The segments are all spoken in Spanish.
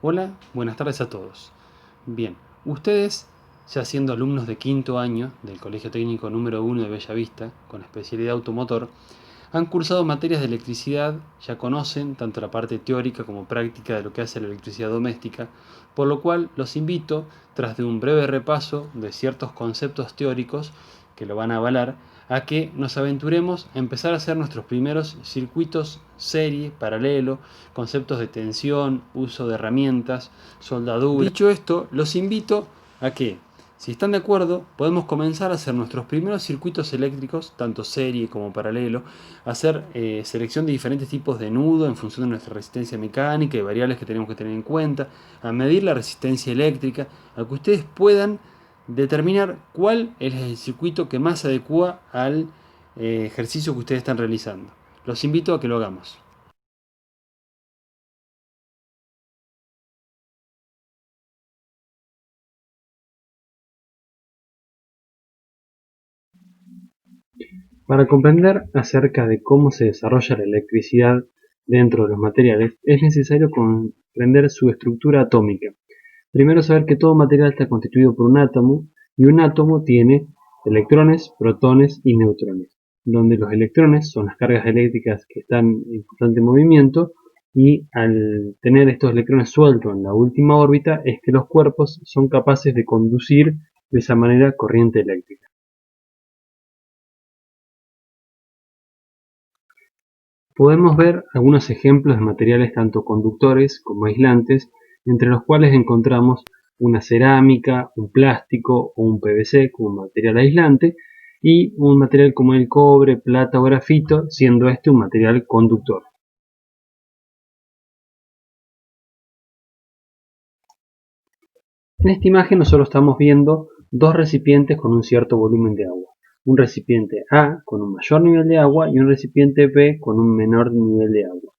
Hola, buenas tardes a todos. Bien, ustedes, ya siendo alumnos de quinto año del Colegio Técnico número 1 de Bellavista, con especialidad automotor, han cursado materias de electricidad, ya conocen tanto la parte teórica como práctica de lo que hace la electricidad doméstica, por lo cual los invito, tras de un breve repaso de ciertos conceptos teóricos que lo van a avalar, a que nos aventuremos a empezar a hacer nuestros primeros circuitos serie, paralelo, conceptos de tensión, uso de herramientas, soldadura. Dicho esto, los invito a que, si están de acuerdo, podemos comenzar a hacer nuestros primeros circuitos eléctricos, tanto serie como paralelo, hacer selección de diferentes tipos de nudo en función de nuestra resistencia mecánica y variables que tenemos que tener en cuenta, a medir la resistencia eléctrica, a que ustedes puedan determinar cuál es el circuito que más se adecua al ejercicio que ustedes están realizando. Los invito a que lo hagamos. Para comprender acerca de cómo se desarrolla la electricidad dentro de los materiales, es necesario comprender su estructura atómica. Primero saber que todo material está constituido por un átomo, y un átomo tiene electrones, protones y neutrones, donde los electrones son las cargas eléctricas que están en constante movimiento, y al tener estos electrones sueltos en la última órbita es que los cuerpos son capaces de conducir de esa manera corriente eléctrica. Podemos ver algunos ejemplos de materiales tanto conductores como aislantes, entre los cuales encontramos una cerámica, un plástico o un PVC como material aislante, y un material como el cobre, plata o grafito, siendo este un material conductor. En esta imagen nosotros estamos viendo dos recipientes con un cierto volumen de agua. Un recipiente A con un mayor nivel de agua y un recipiente B con un menor nivel de agua.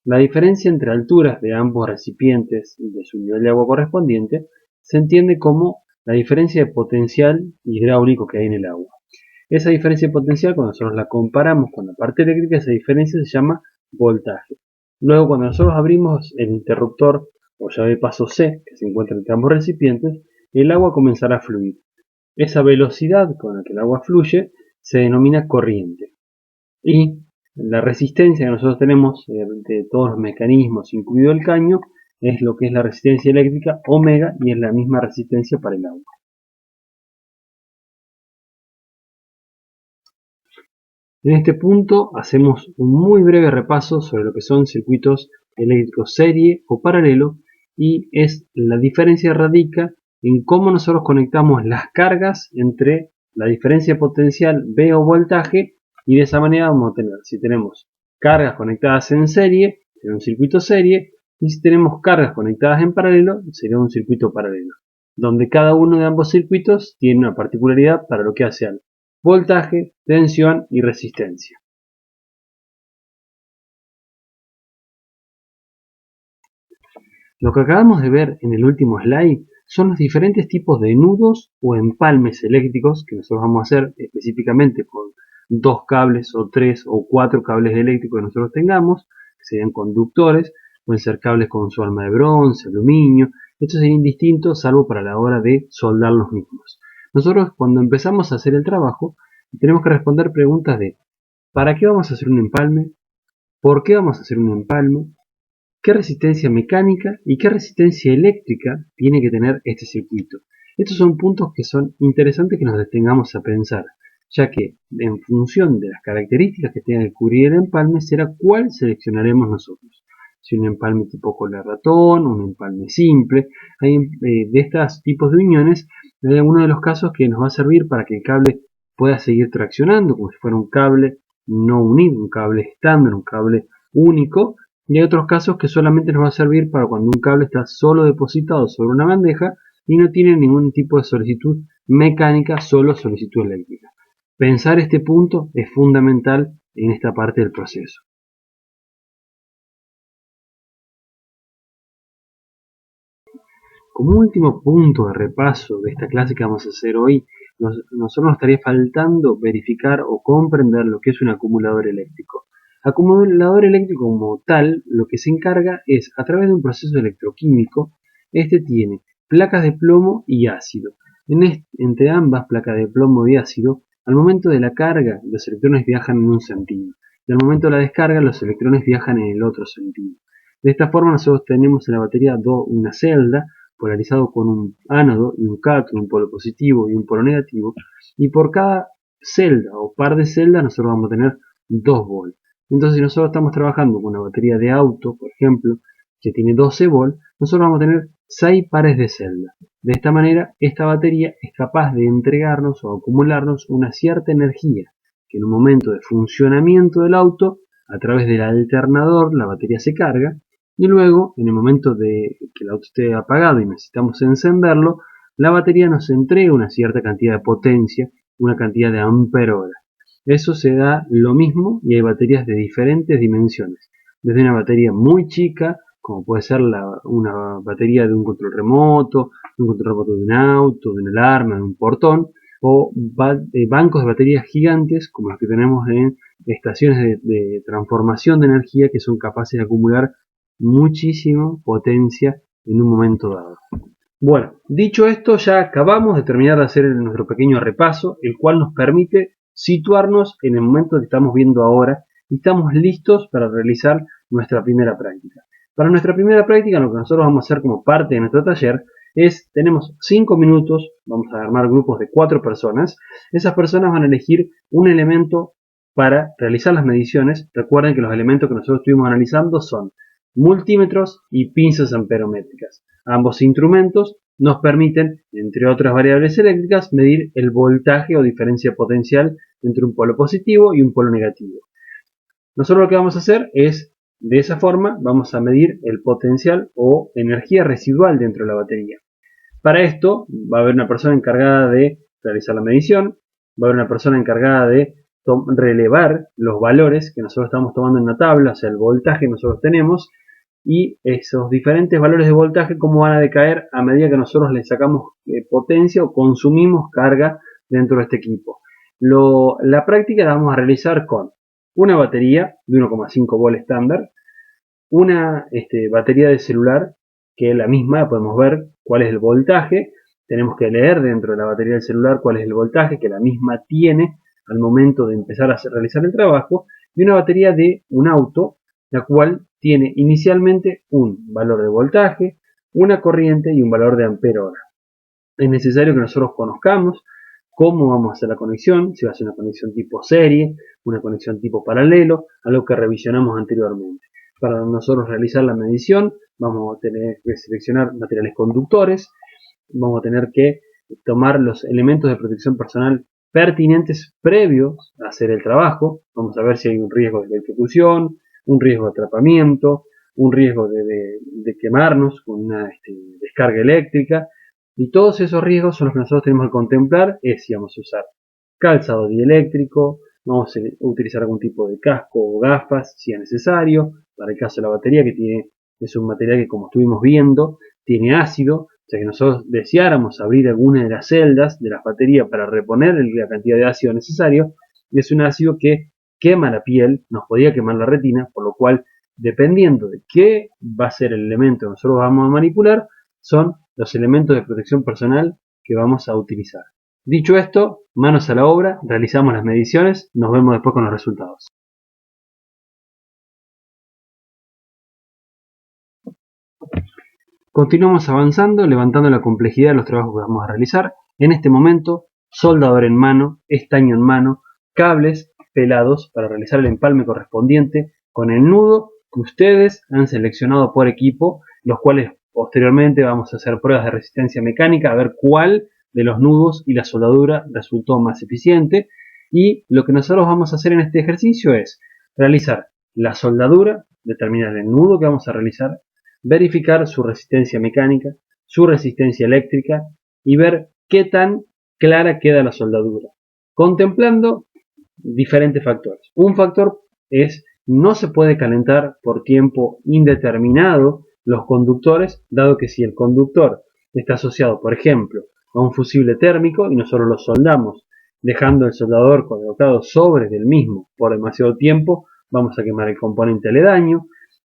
La diferencia entre alturas de ambos recipientes y de su nivel de agua correspondiente se entiende como la diferencia de potencial hidráulico que hay en el agua. Esa diferencia de potencial, cuando nosotros la comparamos con la parte eléctrica, esa diferencia se llama voltaje. Luego, cuando nosotros abrimos el interruptor o llave de paso C, que se encuentra entre ambos recipientes, el agua comenzará a fluir. Esa velocidad con la que el agua fluye se denomina corriente. Y la resistencia que nosotros tenemos de todos los mecanismos, incluido el caño, es lo que es la resistencia eléctrica omega, y es la misma resistencia para el agua. En este punto hacemos un muy breve repaso sobre lo que son circuitos eléctricos serie o paralelo, y es la diferencia radica en cómo nosotros conectamos las cargas entre la diferencia potencial V o voltaje, y de esa manera vamos a tener, si tenemos cargas conectadas en serie, será un circuito serie, y si tenemos cargas conectadas en paralelo, será un circuito paralelo, donde cada uno de ambos circuitos tiene una particularidad para lo que hace al voltaje, tensión y resistencia. Lo que acabamos de ver en el último slide son los diferentes tipos de nudos o empalmes eléctricos que nosotros vamos a hacer específicamente con dos cables o tres o cuatro cables eléctricos que nosotros tengamos, que serían conductores. Pueden ser cables con su alma de bronce, aluminio. Esto sería indistinto salvo para la hora de soldar los mismos. Nosotros, cuando empezamos a hacer el trabajo, tenemos que responder preguntas de ¿para qué vamos a hacer un empalme? ¿Por qué vamos a hacer un empalme? ¿Qué resistencia mecánica y qué resistencia eléctrica tiene que tener este circuito? Estos son puntos que son interesantes que nos detengamos a pensar, ya que en función de las características que tenga que cubrir el empalme será cuál seleccionaremos nosotros. Si un empalme tipo cola ratón, un empalme simple. Hay, de estos tipos de uniones, hay algunos de los casos que nos va a servir para que el cable pueda seguir traccionando, como si fuera un cable no unido, un cable estándar, un cable único. Y hay otros casos que solamente nos va a servir para cuando un cable está solo depositado sobre una bandeja y no tiene ningún tipo de solicitud mecánica, solo solicitud eléctrica. Pensar este punto es fundamental en esta parte del proceso. Como último punto de repaso de esta clase que vamos a hacer hoy, nosotros nos estaría faltando verificar o comprender lo que es un acumulador eléctrico. Acumulador eléctrico como tal, lo que se encarga es, a través de un proceso electroquímico, este tiene placas de plomo y ácido. Entre ambas placas de plomo y ácido, al momento de la carga, los electrones viajan en un sentido, y al momento de la descarga, los electrones viajan en el otro sentido. De esta forma, nosotros tenemos en la batería una celda polarizado con un ánodo y un cátodo, un polo positivo y un polo negativo, y por cada celda o par de celdas nosotros vamos a tener 2 volts. Entonces, si nosotros estamos trabajando con una batería de auto, por ejemplo, que tiene 12 volts, nosotros vamos a tener 6 pares de celdas. De esta manera, esta batería es capaz de entregarnos o acumularnos una cierta energía, que en un momento de funcionamiento del auto, a través del alternador, la batería se carga, y luego, en el momento de que el auto esté apagado y necesitamos encenderlo, la batería nos entrega una cierta cantidad de potencia, una cantidad de ampere hora. Eso se da lo mismo y hay baterías de diferentes dimensiones. Desde una batería muy chica, como puede ser una batería de un control remoto, de un auto, de una alarma, de un portón, o bancos de baterías gigantes como los que tenemos en estaciones de transformación de energía que son capaces de acumular muchísima potencia en un momento dado. Bueno, dicho esto, ya acabamos de terminar de hacer nuestro pequeño repaso, el cual nos permite situarnos en el momento que estamos viendo ahora y estamos listos para realizar nuestra primera práctica. Para nuestra primera práctica, lo que nosotros vamos a hacer como parte de nuestro taller es, tenemos 5 minutos, vamos a armar grupos de 4 personas, esas personas van a elegir un elemento para realizar las mediciones. Recuerden que los elementos que nosotros estuvimos analizando son multímetros y pinzas amperométricas. Ambos instrumentos nos permiten, entre otras variables eléctricas, medir el voltaje o diferencia potencial entre un polo positivo y un polo negativo. Nosotros lo que vamos a hacer es, de esa forma, vamos a medir el potencial o energía residual dentro de la batería. Para esto va a haber una persona encargada de realizar la medición, va a haber una persona encargada de relevar los valores que nosotros estamos tomando en la tabla, o sea, el voltaje que nosotros tenemos, y esos diferentes valores de voltaje cómo van a decaer a medida que nosotros le sacamos potencia o consumimos carga dentro de este equipo. La práctica la vamos a realizar con una batería de 1,5 volt estándar, una batería de celular que es la misma, podemos ver cuál es el voltaje, tenemos que leer dentro de la batería del celular cuál es el voltaje que la misma tiene al momento de empezar a realizar el trabajo, y una batería de un auto, la cual tiene inicialmente un valor de voltaje, una corriente y un valor de ampere hora. Es necesario que nosotros conozcamos cómo vamos a hacer la conexión, si va a ser una conexión tipo serie, una conexión tipo paralelo, algo que revisionamos anteriormente. Para nosotros realizar la medición vamos a tener que seleccionar materiales conductores, vamos a tener que tomar los elementos de protección personal pertinentes previos a hacer el trabajo. Vamos a ver si hay un riesgo de electrocución, un riesgo de atrapamiento, un riesgo de quemarnos con una descarga eléctrica. Y todos esos riesgos son los que nosotros tenemos que contemplar, es si vamos a usar calzado dieléctrico, vamos a utilizar algún tipo de casco o gafas si es necesario, para el caso de la batería que es un material que como estuvimos viendo, tiene ácido, o sea que nosotros deseáramos abrir alguna de las celdas de la batería para reponer la cantidad de ácido necesario, y es un ácido que quema la piel, nos podía quemar la retina, por lo cual, dependiendo de qué va a ser el elemento que nosotros vamos a manipular, son los elementos de protección personal que vamos a utilizar. Dicho esto, manos a la obra, realizamos las mediciones, nos vemos después con los resultados. Continuamos avanzando, levantando la complejidad de los trabajos que vamos a realizar. En este momento, soldador en mano, estaño en mano, cables pelados para realizar el empalme correspondiente con el nudo que ustedes han seleccionado por equipo, los cuales posteriormente vamos a hacer pruebas de resistencia mecánica a ver cuál de los nudos y la soldadura resultó más eficiente. Y lo que nosotros vamos a hacer en este ejercicio es realizar la soldadura, determinar el nudo que vamos a realizar, verificar su resistencia mecánica, su resistencia eléctrica y ver qué tan clara queda la soldadura, contemplando diferentes factores. Un factor es no se puede calentar por tiempo indeterminado los conductores, dado que si el conductor está asociado, por ejemplo, a un fusible térmico y nosotros lo soldamos dejando el soldador colocado sobre del mismo por demasiado tiempo, vamos a quemar el componente aledaño.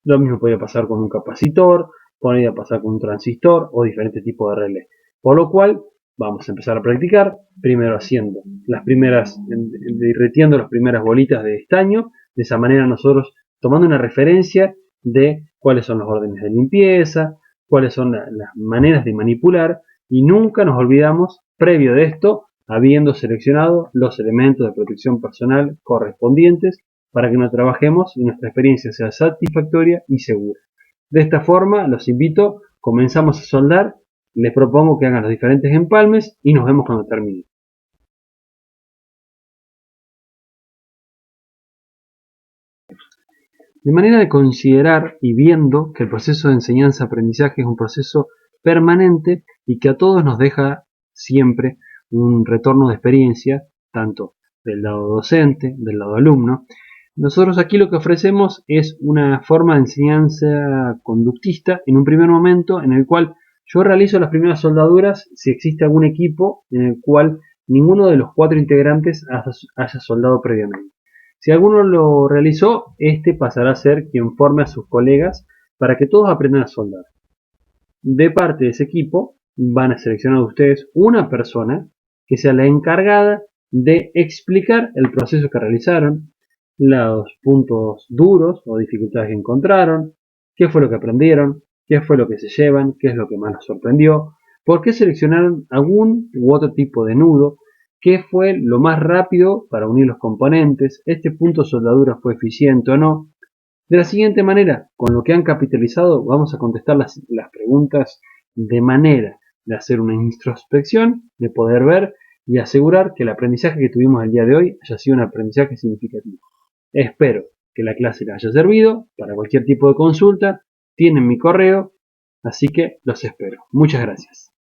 Lo mismo podría pasar con un capacitor, podría pasar con un transistor o diferentes tipos de relé. Por lo cual, vamos a empezar a practicar, primero haciendo las primeras, derritiendo las primeras bolitas de estaño. De esa manera nosotros, tomando una referencia de cuáles son los órdenes de limpieza, cuáles son las maneras de manipular, y nunca nos olvidamos, previo de esto, habiendo seleccionado los elementos de protección personal correspondientes para que no trabajemos y nuestra experiencia sea satisfactoria y segura. De esta forma, los invito, comenzamos a soldar, les propongo que hagan los diferentes empalmes y nos vemos cuando termine. De manera de considerar y viendo que el proceso de enseñanza-aprendizaje es un proceso permanente y que a todos nos deja siempre un retorno de experiencia, tanto del lado docente, del lado alumno. Nosotros aquí lo que ofrecemos es una forma de enseñanza conductista en un primer momento en el cual yo realizo las primeras soldaduras si existe algún equipo en el cual ninguno de los 4 integrantes haya soldado previamente. Si alguno lo realizó, este pasará a ser quien forme a sus colegas para que todos aprendan a soldar. De parte de ese equipo van a seleccionar ustedes una persona que sea la encargada de explicar el proceso que realizaron, los puntos duros o dificultades que encontraron, qué fue lo que aprendieron, qué fue lo que se llevan, qué es lo que más los sorprendió, por qué seleccionaron algún u otro tipo de nudo, qué fue lo más rápido para unir los componentes, este punto de soldadura fue eficiente o no. De la siguiente manera, con lo que han capitalizado, vamos a contestar las preguntas de manera de hacer una introspección, de poder ver y asegurar que el aprendizaje que tuvimos el día de hoy haya sido un aprendizaje significativo. Espero que la clase les haya servido. Para cualquier tipo de consulta, tienen mi correo, así que los espero. Muchas gracias.